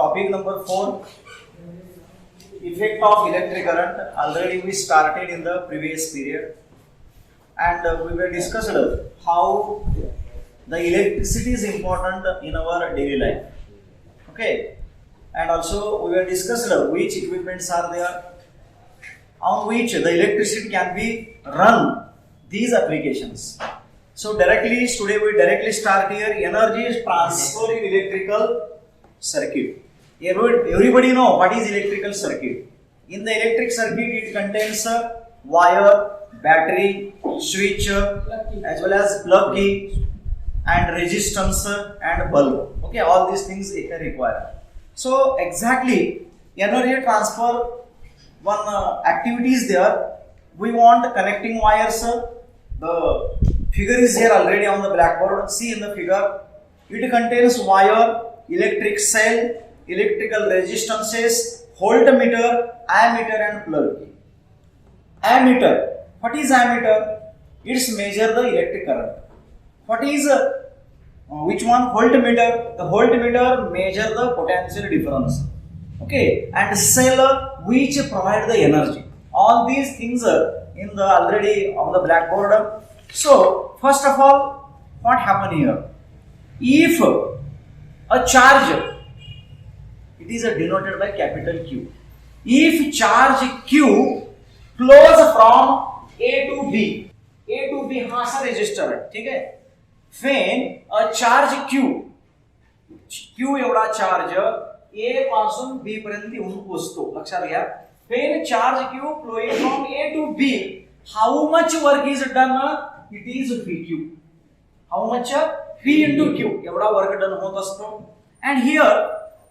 Topic number 4, effect of electric current. Already we started in the previous period, and we were discussed how the electricity is important in our daily life. Okay, and also we were discussed which equipments are there on which the electricity can be run these applications. So today we directly start here. Energy is transferred in electrical circuit. Everybody know what is electrical circuit. In the electric circuit, it contains a wire, battery, switch, as well as plug key and resistance and bulb. Okay, all these things are required. So exactly, energy transfer one activity is there. We want connecting wires. The figure is here already on the blackboard. See in the figure, it contains wire, electric cell, electrical resistances, voltmeter, ammeter and plug key. Ammeter. What is ammeter? It's measure the electric current. What is which one? Voltmeter. The voltmeter measure the potential difference. Okay, and cell which provide the energy. All these things are in the already on the blackboard. So first of all, what happen here? If a charge, it is denoted by capital Q. If charge Q flows from A to B हा असा resistor आहे, ठीक आहे. When a charge Q एवढा charge A पासून B पर्यंत येऊन पोहोचतो, लक्षात घ्या. When charge Q flowing from A to B, how much work is done? It is VQ. How much? V into Q. एवढा वर्क डन होत असतो. And here,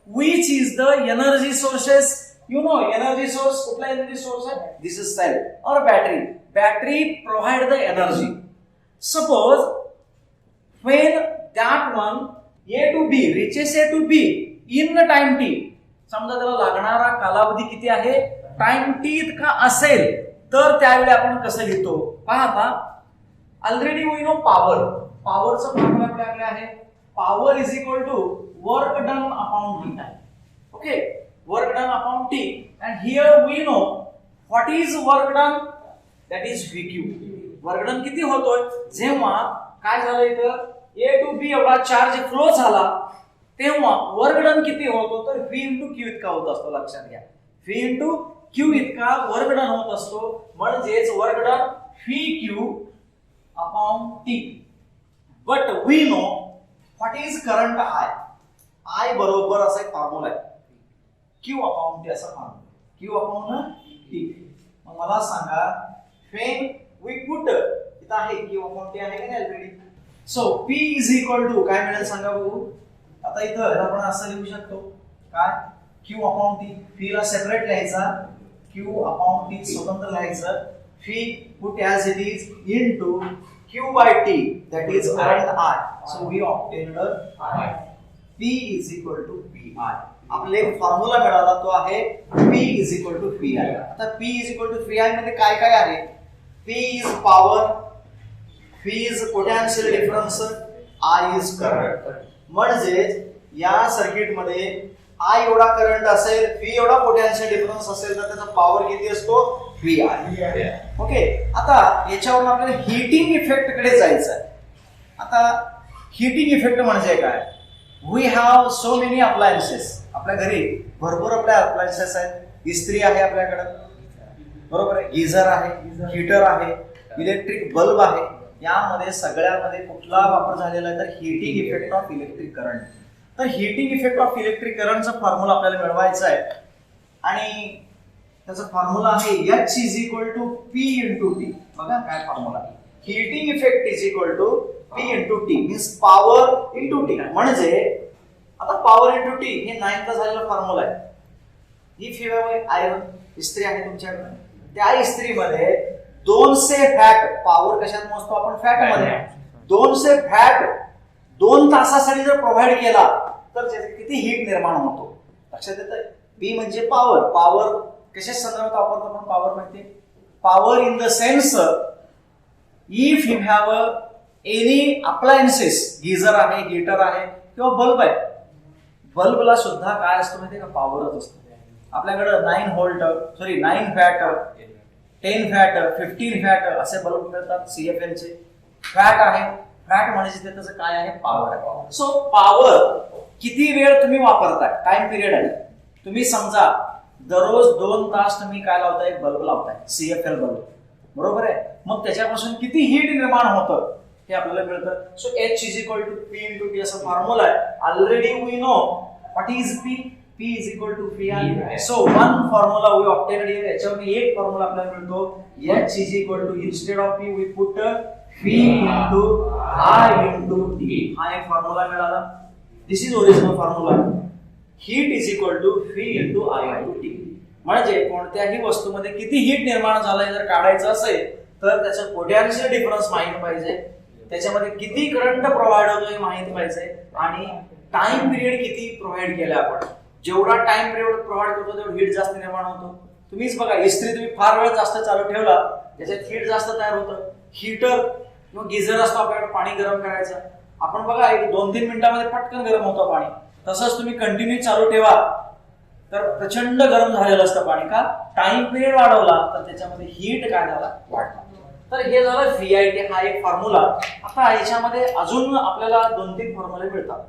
which is the energy sources? You know, energy source, कुठला energy source आहे? This is cell or battery. Battery provide the energy. Suppose when that one A to B reaches A to B in the time t, समजा त्याला लागणारा कालावधी किती आहे? Time t इतका असेल तर त्यावेळी आपण कसं लिहितो? पहा आता, ऑलरेडी वी नो पॉवरचं फॉर्म्युला आपल्याकडे आहे. Power is equal to work done upon T. Okay, work done upon T. And here we know what is work done, that is VQ. Work done किती होतोय? जेव्हा काय झालं इथं A to B एवढा चार्ज फ्लो झाला तेव्हा work done किती होतो? तर V into Q इतका होत असतो, लक्षात घ्या. V into Q इतका वर्क डन होत असतो. म्हणजेच work done VQ upon T. But we know what is current I बरोबर असा एक फॉर्म्युला आहे, Q upon T असा फॉर्म्युला. Q upon T. मग मला सांगा, when we put इथं आहे Q upon T आहे का नाही already. So P is equal to काय मिळेल सांगा बघू. आता इथं आपण असं लिहू शकतो काय, Q upon T. P ला सेपरेट लिहायचा, Q upon T स्वतंत्र लिहायचं. P put as it is into Q by T, that is current I. So we obtained I. P is equal to PI. आपल्याला एक फॉर्म्युला मिळाला, तो आहे P is equal to PI. आता P is equal to PI मध्ये काय काय आहे? P is power, V is potential difference, I is current. म्हणजे या सर्किट मध्ये I एवढा करंट असेल, V एवढा पोटेन्शियल डिफरन्स असेल तर त्याचा पॉवर किती असतो? VI. ओके, आता याच्यावरून आपल्याला हीटिंग इफेक्ट कडे जायचं आहे. आता हीटिंग इफेक्ट म्हणजे काय? We have so many appliances. आपल्या घरी भरपूर आपल्या अप्लायन्सेस आहेत. इस्त्री आहे आपल्याकडे, बरोबर आहे, गीझर आहे, हीटर आहे, इलेक्ट्रिक बल्ब आहे. यामध्ये सगळ्यामध्ये कुठला वापर झालेला आहे तर heating effect of electric current. तर हीटिंग इफेक्ट ऑफ इलेक्ट्रिक करंटचा फॉर्म्युला आपल्याला मिळवायचा आहे आणि त्याचा फॉर्म्युला आहे H is equal to P into T. बघा काय formula, heating effect is equal to P into T means power into T. म्हणजे आता पॉवर इंटू T हे 9th झालेला फॉर्म्युला आहे. इफ यू हॅव आयरन, इस्त्री आहे तुमच्याकडे, त्या इस्त्रीमध्ये 200 फॅट, पॉवर कशात मोजतो आपण? फॅट मध्ये. 200 फॅट 2 तासासाठी जर प्रोव्हाइड केला तर किती हीट निर्माण होतो, लक्षात येतं? P म्हणजे पॉवर. पॉवर कशा संदर्भात वापरतो आपण पॉवर माहिती? Power in the sense if you have any appliances, geyser आहे, हीटर आहे किंवा बल्ब आहे, बल्बला सुद्धा काय असतं माहितीये का, पॉवरच असतो. आपल्याकडे 9 फॅट 10 फॅट 15 फॅट असे बल्ब मिळतात CFL चे. फॅट आहे, फॅट म्हणजे ते त्याचं काय आहे, पॉवर आहे. सो पॉवर किती वेळ तुम्ही वापरताय, टाइम पिरियड आहे. तुम्ही समजा दररोज 2 तास तुम्ही काय लावताय, एक बल्ब लावताय CFL बल्ब, बरोबर आहे. मग त्याच्यापासून किती हीट निर्माण होतं हे आपल्याला मिळतं. So H is equal to P into T असं फॉर्म्युला आहे. Already we know what is P. P is equal to V R. So one formula we obtained here. याच्यावर एक फॉर्म्युला आपल्याला मिळतो. H is equal to instead of P we put V into I into T. हा एक formula मिळाला. This is original formula. Heat is equal to V into I into T. म्हणजे कोणत्याही वस्तूमध्ये किती हीट निर्माण झालंय जर काढायचं असेल तर त्याचं पोटेन्शियल डिफरन्स माहित पाहिजे, त्याच्यामध्ये किती करंट प्रोव्हाइड होतोय माहित पाहिजे, आणि टाइम पिरियड किती प्रोव्हाइड केला आपण. जेवढा टाइम पिरियड प्रोव्हाइड करतो तेवढं हीट जास्त निर्माण होतो. तुम्हीच बघा, इस्त्री तुम्ही फार वेळ जास्त चालू ठेवला त्याच्यात हीट जास्त तयार होतं. हीटर किंवा गिझर असतो आपल्याकडे पाणी गरम करायचं, आपण बघा एक 2-3 मिनिटांमध्ये पटकन गरम होतं पाणी. तसंच तुम्ही कंटिन्यू चालू ठेवा तर प्रचंड गरम झालेलं असतं पाणी. का? टाइम पिरियड वाढवला तर त्याच्यामध्ये हीट काय झाला, वाढला. तर हे झालं VIT, हा एक फॉर्म्युला. आता याच्यामध्ये अजून आपल्याला 2-3 फॉर्म्युले मिळतात.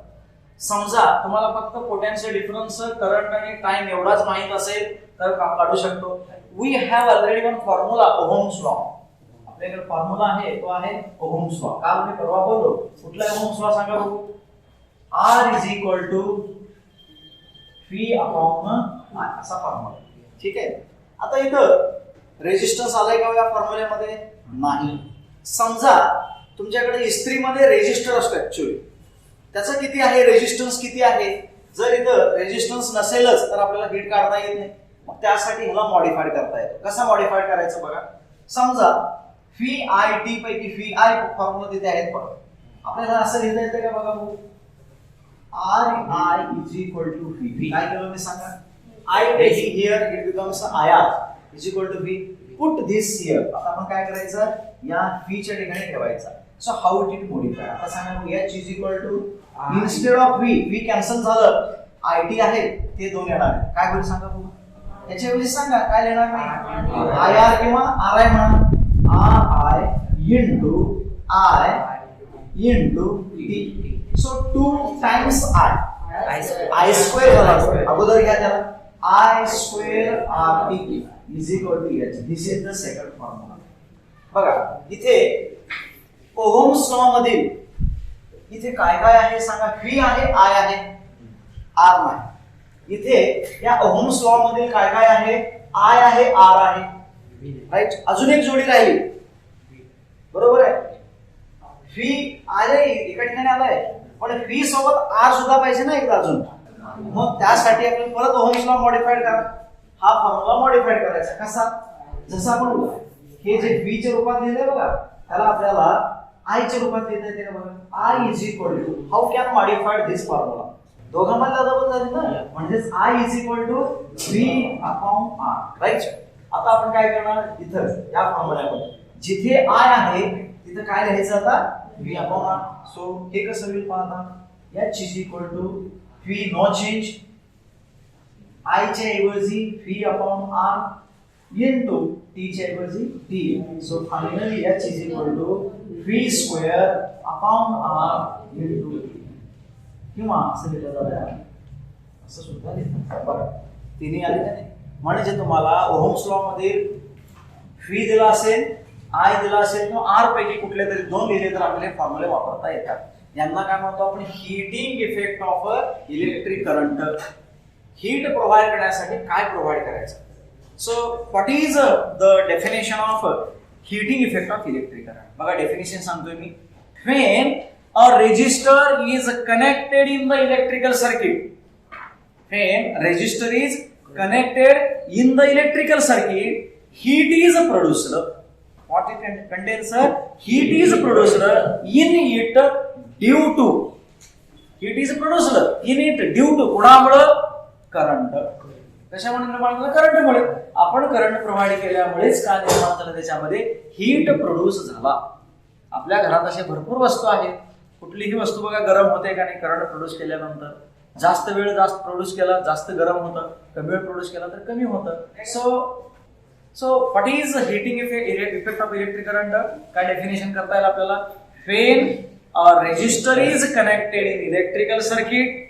समजा तुम्हाला फक्त पोटेन्शियल डिफरन्स, करंट आणि टाइम एवढाच माहित असेल तर काढू शकतो. We have already one formula, ohm's law. आपल्याकडे फॉर्म्युला आहे, तो आहे ओहम्स लॉ. काल मी परवा बोललो, कुठला ओहम्स लॉ सांगा बघू. R is equal to V upon I असा फॉर्म्युला. ठीक आहे. आता इथं रेजिस्टन्स आलाय का या फॉर्म्युल्यामध्ये? नाही. समजा तुमच्याकडे इस्त्रीमध्ये रेजिस्टर असतो, ऍक्च्युअली त्याचं किती आहे, रेजिस्टन्स किती आहे. जर इथं रेजिस्टन्स नसेलच तर आपल्याला हीट काढता येत नाही. मग त्यासाठी ह्याला मॉडिफाईड करता येतं. कसं मॉडिफाईड करायचं बघा. समजा VIT पैकी VI फॉर्म्युला तिथे आहेत, बघा आपल्याला असं लिहिता येतं का बघा. RI is equal to V. काय केलं मी सांगा. I taking here it becomes IR is equal to V. Put this here. आता आपण काय करायचं, या V च्या ठिकाणी ठेवायचा. So how it modify. आता सांगा H is equal to instead of V cancel झालं, IT आहे ते 2 येणार. काय होईल सांगा बघू. याच्याऐवजी सांगा काय लिहिणार नाही, IR किंवा RI म्हणा. RI into I into T. So 2 times I square झाला. अगोदर घ्या त्याला. I square RT is equal to H. This is the second formula. बघा इथे ओहम्स लॉ मधील इथे काय काय आहे सांगा. V आहे, I आहे, R नाही. इथे या ओहम्स लॉ मधील काय काय आहे, I आहे, R आहे. राईट. अजून एक जोडी राहिली, बरोबर आहे. V आले एका ठिकाणी आलाय, पण V सोबत R सुद्धा पाहिजे ना एकदा अजून. मग त्यासाठी आपण परत ओहम्स लॉ मॉडिफाईड करा. हा फॉर्म्युला मॉडिफाईड करायचा. कसा? जसं आपण हे जे V च्या रूपात लिहिलंय बघा, त्याला आपल्याला I च्या रूपात लिहिता येते का बघा. I is equal to, how can modified this formula. दोघांमध्ये अदल झाली ना, म्हणजेच I is equal to V upon R. Right. आता आपण काय करणार, इथं या फॉर्म्युल्यामध्ये जिथे I आहे तिथे काय लिहायचं आता, V अपॉन R. सो हे कसं होईल पाहता. H is equal to V no change, I च्या ऐवजी V upon R into T च्या ऐवजी T. So finally H is equal to V square upon R into T. किंवा असं लिहिलं जातं, असं सुद्धा लिहितात. बघा तिन्ही आले का नाही. म्हणजे तुम्हाला ओहम्स लॉ मध्ये V दिला असेल, I दिला असेल किंवा R पैकी कुठले तरी 2 लिहिले तर आपले फॉर्म्युले वापरता येतात. यांना काय म्हणतो आपण, heating effect of electric current. Heat provide करण्यासाठी काय प्रोव्हाइड करायचं. So what is the definition of heating effect of electric current. बघा डेफिनेशन सांगतोय मी. When a resistor is connected in the electrical circuit, when resistor is connected in the electrical circuit, heat is produced. What it contains, sir? Heat is produced in it due to. Heat is produced in it due to कुणामुळे, current. कशामुळे निर्माण झालं, करंटमुळे. आपण current provide केल्यामुळेच काय निर्माण झालं, त्याच्यामध्ये हीट प्रोड्यूस झाला. आपल्या घरात असे भरपूर वस्तू आहेत. कुठलीही वस्तू बघा गरम होते का नाही करंट प्रोड्यूस केल्यानंतर. जास्त वेळ जास्त प्रोड्यूस केला जास्त गरम होतं, कमी वेळ प्रोड्यूस केला तर कमी होतं. So what is heating effect of electric current? काय डेफिनेशन करता येईल आपल्याला? When a resistor is connected in electrical circuit,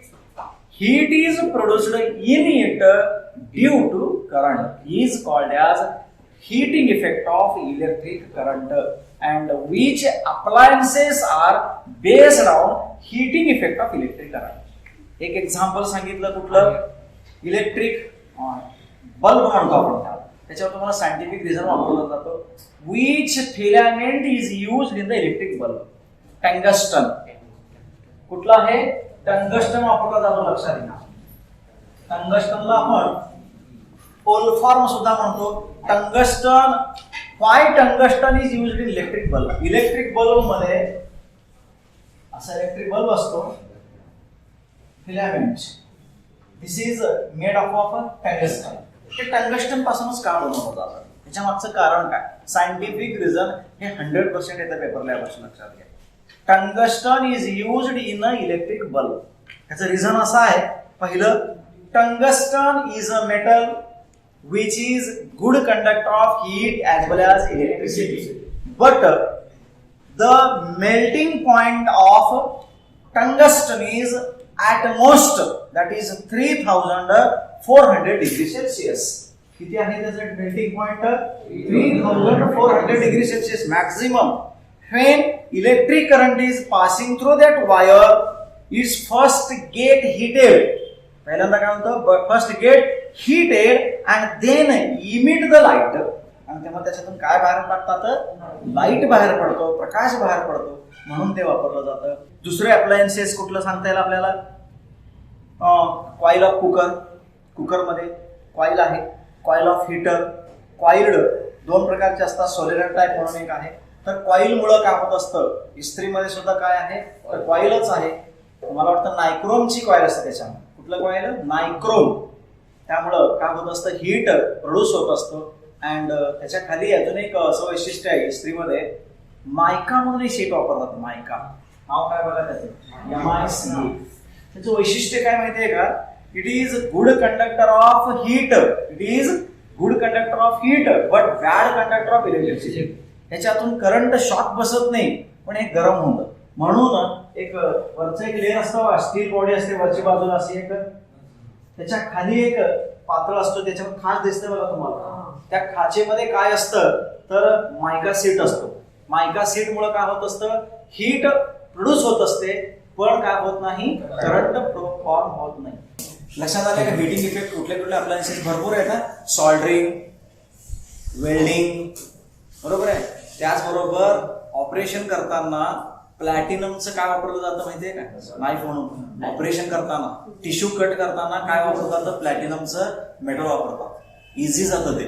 heat is produced in it due to current is called as heating effect of electric current, and which appliances are based on heating effect of electric current. एक example सांगितलं कुठलं? Electric bulb म्हणतो आपण त्याच्यावर तुम्हाला scientific reason वापरला जातो. which filament is used in the electric bulb? Tungsten. कुठला आहे? टंगस्टन वापरला जातो. लक्षात घ्या, टंगस्टनला आपण ओल्फॉर्म सुद्धा म्हणतो. Tungsten, why tungsten is used in electric bulb? Electric bulb मध्ये असा इलेक्ट्रिक बल्ब असतो, filament, this is made of tungsten. ते टंगस्टन पासूनच का बनवलं जातं? त्याच्या मागचं कारण काय? सायंटिफिक रिझन हे 100% येतं पेपरला, यापासून लक्षात घ्या. Tungsten is used in a electric bulb. त्याचं रिझन असं आहे, पहिलं, tungsten is a metal which is good conductor of heat as well as electricity, but the melting point of tungsten is at most, that is 3400 degrees Celsius. किती आहे त्याचं melting point? 3400 degree Celsius maximum. when electric current is passing through that wire, its first get heated. पहिल्यांदा काय म्हणतो? First get heated and then emit the light. आणि तेव्हा त्याच्यातून काय बाहेर टाकतात? लाईट बाहेर पडतो, प्रकाश बाहेर पडतो, म्हणून ते वापरलं जातं. दुसरे अप्लायन्सेस कुठलं सांगता येईल आपल्याला? Coil of cooker. कुकरमध्ये कॉईल आहे. Coil of heater. कॉइल्ड दोन प्रकारचे असतात, सोलेनॉइड टाईप म्हणून एक आहे. तर कॉईल मुळे काय होत असतं? इस्त्रीमध्ये सुद्धा काय आहे? तर कॉईलच आहे. मला वाटतं नायक्रोमची कॉईल असते त्याच्यामध्ये. कुठलं कॉईल? नायक्रोम. त्यामुळं काय होत असतं? हीट प्रोड्यूस होत असतं. अँड त्याच्या खाली अजून एक असं वैशिष्ट्य आहे इस्त्रीमध्ये, मायका म्हणून एक शीट वापरतात. मायका नाव काय बघा त्याचं? MICA. त्याचं वैशिष्ट्य काय माहितीये का? It is good conductor of heat. It is good conductor of heat but bad conductor of electricity. त्याच्यातून करंट शॉक बसत नाही, पण हे गरम होतं. म्हणून एक वरचं एक लेअर असतं, स्टील बॉडी असते वरची बाजूला अशी एक, त्याच्या खाली एक पातळ असतो, त्याच्यावर खाच दिसते बघा तुम्हाला. त्या खाचेमध्ये काय असतं? तर मायका सीट असतो. मायका सीट मुळे काय होत असतं? हीट प्रोड्यूस होत असते, पण काय होत नाही? करंट फॉर्म होत नाही. लक्षात आलं का? हिटिंग इफेक्ट कुठले कुठले अप्लायन्सेस भरपूर आहेत. सॉल्डरिंग, वेल्डिंग, बरोबर आहे. त्याचबरोबर ऑपरेशन करताना प्लॅटिनमचं काय वापरलं जातं माहितीये का? नाईफ म्हणून. ऑपरेशन करताना, टिश्यू कट करताना काय वापरलं जातं? प्लॅटिनमचं मेटल वापरतात. इझी जातं ते,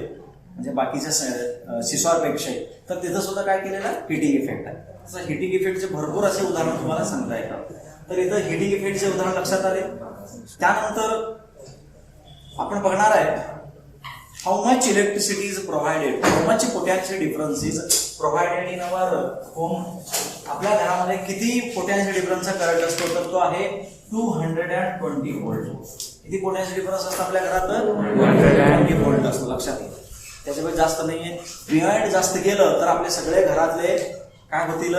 म्हणजे बाकीच्या सिसॉरपेक्षाही. तर तिथं सुद्धा काय केलेलं? हिटिंग इफेक्ट आहे. तसं हिटिंग इफेक्टचे भरपूर असे उदाहरण तुम्हाला सांगता येतात. तर इथं हिटिंग इफेक्टचे उदाहरण लक्षात आले. त्यानंतर आपण बघणार आहे how much electricity is provided, how much potential difference is provided in our home. आपल्या घरामध्ये किती पोटॅन्शियल डिफरन्सचा करंट असतो? तर तो आहे 220 व्होल्ट. किती पोटॅन्शियल डिफरन्स असतो आपल्या घरात? 220 व्होल्ट असतो. लक्षात घ्या, त्याच्यामुळे जास्त नाहीये. बिहाइंड जास्त गेलं तर आपले सगळे घरातले काय होतील?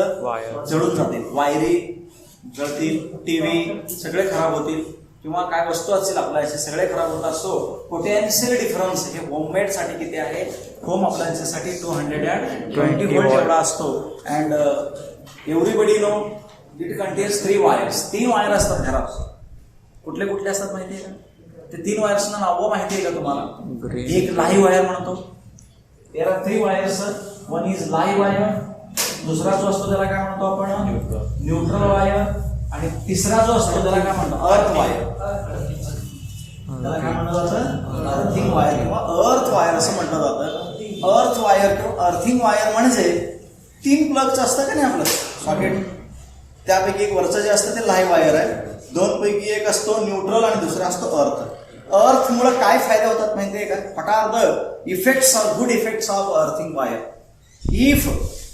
जळून जातील. वायरी जळतील, टीव्ही सगळे खराब होतील, किंवा काय वस्तू असतील आपल्याचे सगळे खराब होत असतो. पोटेन्शियल डिफरन्स हे होममेड साठी किती आहे? होम अप्लायन्सेससाठी 220 व्होल्ट एवढा असतो. And everybody know it contains 3 wires. 3 wire असतात घरात. कुठले कुठले असतात माहितीये का? ते 3 वायर्सना नावं माहिती आहे का तुम्हाला? एक लाईव्ह वायर म्हणतो. There are 3 wires. One is live wire, दुसरा जो असतो त्याला काय म्हणतो आपण? Neutral wire. आणि तिसरा जो असतो त्याला काय म्हणतो? Earth wire. त्याला काय म्हणलं जातं? अर्थिंग वायर किंवा अर्थ वायर असं म्हटलं जातं. अर्थ वायर किंवा अर्थिंग वायर म्हणजे 3 प्लगचं असतं का नाही आपलं सॉकेट, त्यापैकी एक वरचं जे असतं ते लाईव्ह वायर आहे. 2 पैकी एक असतो न्यूट्रल आणि दुसरा असतो अर्थ. अर्थ मुळे काय फायदे होतात माहितीये का? What are the effects of good effects of earthing wire? If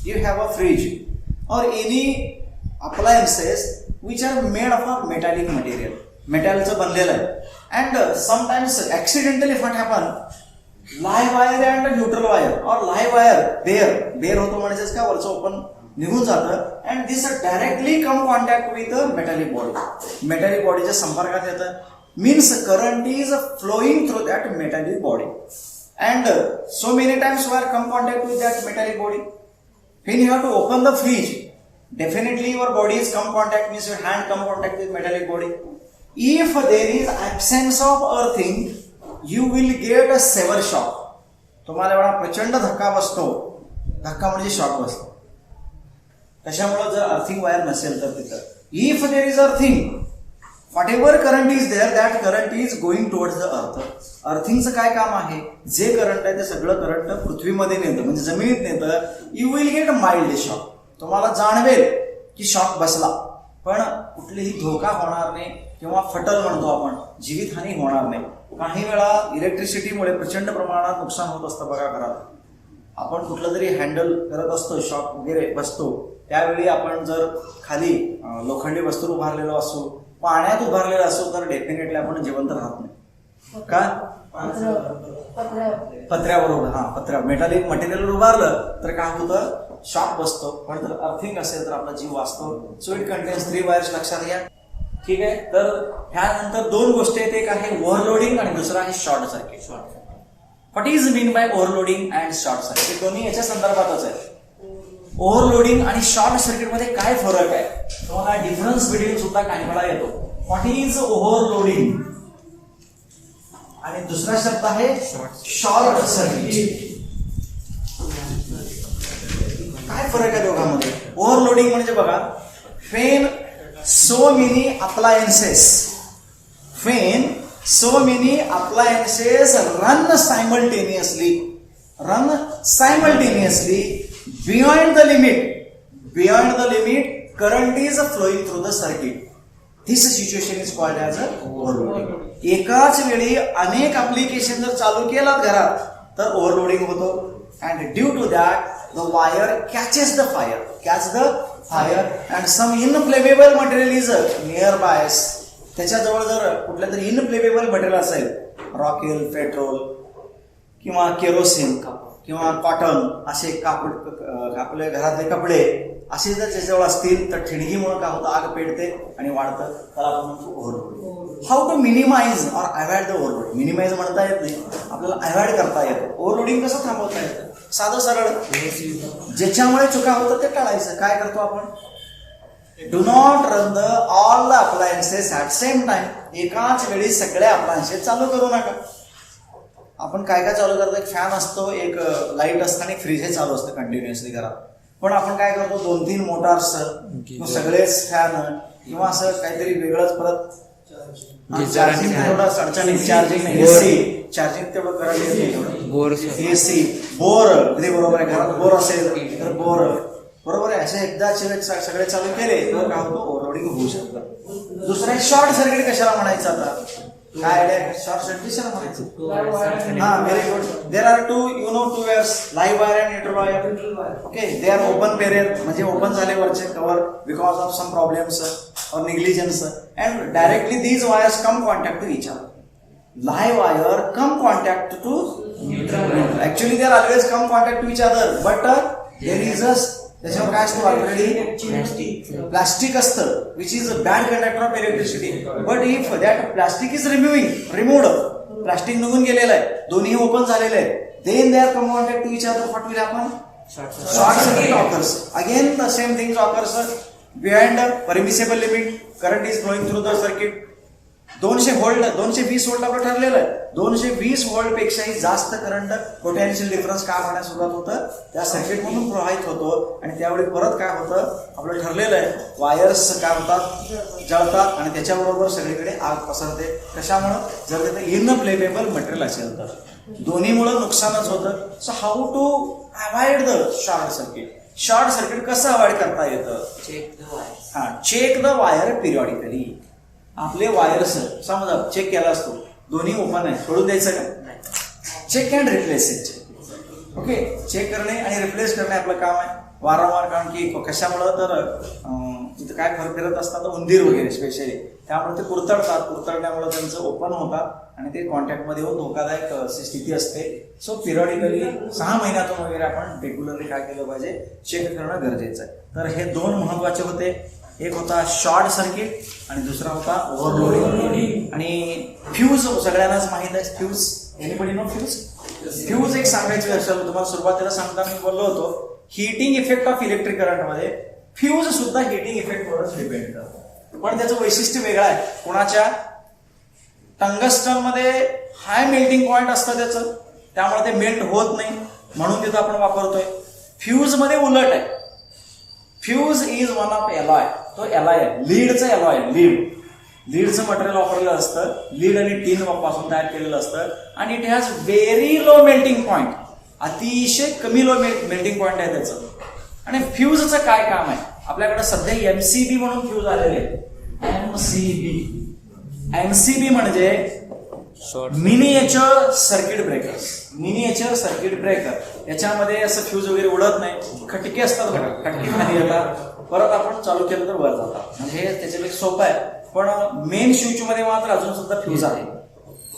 you have a fridge or any appliances which are made of a metallic material. मेटलचं बनलेलं आहे. And sometimes accidentally what happen, live wire and neutral wire और live wire bare होतो म्हणजेच का वरचं open निघून जातं and this directly come contact with metallic body. Metallic बॉडीच्या संपर्कात येतं, means current is flowing through that metallic body and so many times wire come contact with that metallic body. When you have to open the fridge, definitely your body is come contact, means your hand come contact with metallic body. If there is absence of earthing, you will get a severe shock. तुम्हाला एवढा प्रचंड धक्का बसतो, धक्का म्हणजे shock बसतो. कशामुळे जर अर्थिंग वायर नसेल तर तिथं. If there is earthing, whatever current is there, that current is going towards the earth. अर्थिंगचं काय काम आहे, जे करंट आहे ते सगळं करंट पृथ्वीमध्ये नेतं म्हणजे जमिनीत नेतं. You will get mild shock. तुम्हाला जाणवेल की शॉक बसला, पण कुठलीही धोका होणार नाही किंवा फटल म्हणतो आपण, जीवितहानी होणार नाही. काही वेळा इलेक्ट्रिसिटीमुळे प्रचंड प्रमाणात नुकसान होत असतं. बघा घरात आपण कुठलं तरी हँडल करत असतो, शॉक वगैरे बसतो, त्यावेळी आपण जर खाली लोखंडी वस्तू उभारलेलो असू, पाण्यात उभारलेला असो तर डेफिनेटली आपण जिवंत राहत नाही. का? पत्र्यावर पत्र्या मेटॅलिक मटेरियल उभारलं तर काय होतं, शॉक बसतो. पण जर अर्थिंग असेल तर आपला जीव वाचतो. सो इट कंटेन्स 3 वायर्स, लक्षात घ्या. ठीक आहे. तर ह्यानंतर 2 गोष्टी आहेत, एक आहे ओव्हरलोडिंग आणि दुसरा आहे short circuit. What is mean by overloading and short circuit, दोन्ही याच्या संदर्भातच आहे. ओव्हरलोडिंग आणि शॉर्ट सर्किट मध्ये काय फरक आहे, तुम्हाला डिफरन्स बिटवीन सुद्धा काही वेळा येतो. व्हॉट इज ओव्हरलोडिंग आणि दुसरा शब्द आहे शॉर्ट सर्किट. काय फरक आहे दोघांमध्ये? ओव्हरलोडिंग म्हणजे बघा, when so many appliances run simultaneously beyond the limit current is flowing through the circuit. This situation is called as a overloading. एकाच वेळी अनेक ऍप्लिकेशन जर चालू केलात घरात तर ओव्हरलोडिंग होतो. And due to that the wire catches the fire and some inflammable material is nearby. त्याच्याजवळ जर कुठल्या तरी इनफ्लेमेबल मटेरियल असेल, रॉकेल, पेट्रोल किंवा केरोसिन किंवा कॉटन, असे कापड, आपल्या घरातले कपडे असे जर त्याच्याजवळ असतील तर ठिणगीमुळे काय होतं, आग पेटते आणि वाढतं. त्याला आपण म्हणतो ओव्हरलोडिंग. हाऊ टू मिनिमाइज और अवॉइड द ओव्हरलोड. मिनिमाइज म्हणता येत नाही, आपल्याला अवॉइड करता येतं. ओव्हरलोडिंग कसं थांबवता येतं, साधं सरळ, ज्याच्यामुळे चुका होतं ते टाळायचं. काय करतो आपण, do not run the all the appliances at same time. एकाच वेळी सगळे अप्लायन्सेस चालू करू नका. आपण काय काय चालू करतो, एक फॅन असतो, एक लाईट असतं आणि फ्रीज हे चालू असतं कंटिन्युअसली घरात. पण आपण काय करतो, 2-3 मोटार्स किंवा सगळेच फॅन किंवा असं काहीतरी वेगळंच परत चार्जिंग तेवढं करंट, एसी, बोर, अगदी बरोबर आहे. घरात बोर असेल तर बोर, बरोबर आहे. असे एकदा सगळे चालू केले तर काय होतं, ओव्हरलोडिंग होऊ शकतं. दुसरं शॉर्ट सर्किट कशाला म्हणायचं, आता काय आयडिया, शॉर्ट सर्किट कशाला म्हणायचं? Very good. There are two wires, live wire and neutral wire. Okay, they are open pair, म्हणजे ओपन झाले वरचे cover because of some problems or negligence, and directly these wires come contact to each other. Live wire come contact to neutral. Actually they are always come contact to each other, but there is a, त्याच्यावर काय असतो, already plastic असतं which is a bad conductor of electricity. But if that plastic is removed, plastic निघून गेलेलं आहे, दोन्ही open झालेले आहेत, then they are come contact to each other, what will happen? Short circuit occurs. Again the same things occurs. Behind the permissible limit, current is flowing through the circuit. 200 volt, 220 volt आपलं ठरलेलं आहे. 220 volt पेक्षाही जास्त current potential difference काय होण्यास सुरुवात होतं, त्या सर्किट मधून प्रवाहित होतो. आणि त्यावेळी परत काय होतं, आपलं ठरलेलं आहे, वायर्स काय होतात, जळतात आणि त्याच्याबरोबर सगळीकडे आग पसरते. कशामुळं, जर तिथे इनफ्लेमेबल मटेरियल असेल तर. दोन्हीमुळं नुकसानच होतं. So how to avoid the short circuit. Short circuit कसं अवॉइड करता येतं, चेक द वायर पिरियॉडिकली. आपले वायर्स समजा चेक केला असतो, दोन्ही ओपन आहे, सोडून द्यायचं का, check and replace it. Okay, check करणे आणि रिप्लेस करणे आपलं काम आहे. वारंवार, कारण की कशामुळं तर इथं काय फिरत असतात उंदीर वगैरे स्पेशली, त्यामुळे ते कुरतडण्यामुळे त्यांचं ओपन होतात आणि ते कॉन्टॅक्टमध्ये येऊन धोकादायक स्थिती असते. सो पिरियडिकली 6 महिन्यातून वगैरे आपण रेग्युलरली काय केलं पाहिजे, चेक करणं गरजेचं आहे. तर हे 2 महत्वाचे होते. एक होता शॉर्ट सर्किट आणि दुसरा होता ओव्हरलोडिंग. आणि फ्यूज सगळ्यांनाच माहित आहे. Fuse anybody know fuse? Fuse एक सांगायची लक्षात तुम्हाला सुरुवातीला सांगताना मी बोललो होतो, heating effect of electric current मध्ये फ्यूज सुद्धा हिटिंग इफेक्टवरच डिपेंड करतो, पण त्याचं वैशिष्ट्य वेगळं आहे. कोणाच्या टंगस्टन मध्ये हाय मेल्टिंग पॉइंट असतं त्याचं, त्यामुळे ते मेल्ट होत नाही, म्हणून तिथं आपण वापरतोय. फ्यूज मध्ये उलट आहे. Fuse is one of alloy. तो एलॉय आहे, लीडचं एलॉय आहे. लीडचं मटेरियल वापरलेलं असतं, लीड आणि टीन पासून तयार केलेलं असतं आणि it has very low melting point. अतिशय कमी लो मेल्टिंग पॉइंट आहे त्याचं. आणि फ्यूजचं काय काम आहे? आपल्याकडे सध्या एमसीबी म्हणून फ्यूज आलेले आहेत. एमसीबी म्हणजे miniature circuit breakers. Miniature circuit breaker याच्यामध्ये असं फ्यूज वगैरे उडत नाही, खटके असतात बघा, खटके खाली येतात, परत आपण चालू केलं तर वर जातात. म्हणजे त्याच्यापेक्षा सोपं आहे. पण मेन स्विच मध्ये मात्र अजून सुद्धा फ्यूज आहे.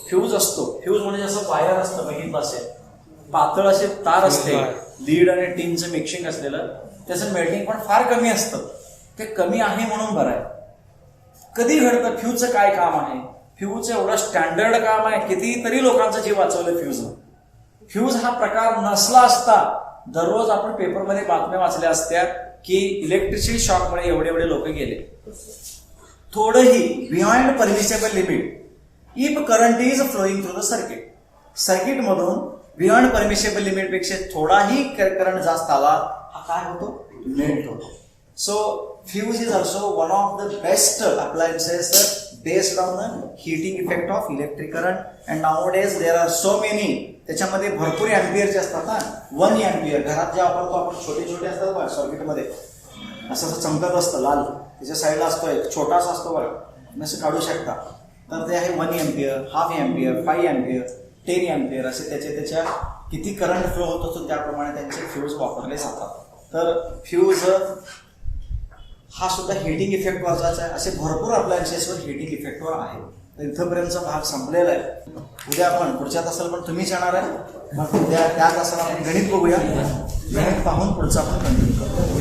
फ्यूज असतो. फ्यूज म्हणजे जसं वायर असतं बघितलं असेल, पातळ असे तार असते, लीड आणि टीनचं मिक्सिंग असलेलं, त्याचं मेल्टिंग पण फार कमी असतं. ते कमी आहे म्हणून बरं आहे. कधी घडतं? फ्यूजचं काय काम आहे? फ्यूजचं एवढं स्टँडर्ड काम आहे, कितीतरी लोकांचा जीव वाचवलं फ्यूजनं. फ्यूज हा प्रकार नसला असता दररोज आपण पेपरमध्ये बातम्या वाचल्या असत्या की इलेक्ट्रिसिटी शॉकमुळे एवढे लोक गेले. थोडंही beyond permissible limit if current is flowing through the circuit. Circuit मधून बियॉन्ड परमिसेबल लिमिट पेक्षा थोडाही करंट जास्त आला, हा काय होतो? मेल्ट होतो. So fuse is also one of the best appliances based on the heating effect of electric current. And nowadays there are so many. त्याच्यामध्ये भरपूर एम्पियरचे असतात ना. 1 एम्पियर घरात जे वापरतो आपण, छोटे असतात बघा सर्किटमध्ये, असं चमकत असतं लाल, त्याच्या साईडला असतो एक छोटासा असतो बघा, असं काढू शकता. तर ते आहे 1 ampere, half ampere, 5 ampere, 10 ampere असे त्याच्या किती करंट फ्लो होत असतो त्याप्रमाणे त्यांचे फ्यूज वापरले जातात. तर फ्यूज हा सुद्धा हिटिंग इफेक्ट वाचायचा आहे. असे भरपूर अप्लायन्सेसवर हिटिंग इफेक्टवर आहे. तर इथंपर्यंतचा भाग संपलेला आहे. उद्या आपण पुढच्या तासाला पण तुम्हीच येणार आहे. मग उद्या त्या तासाला आपण गणित बघूया. गणित पाहून पुढचं आपण कंटिन्यू करू.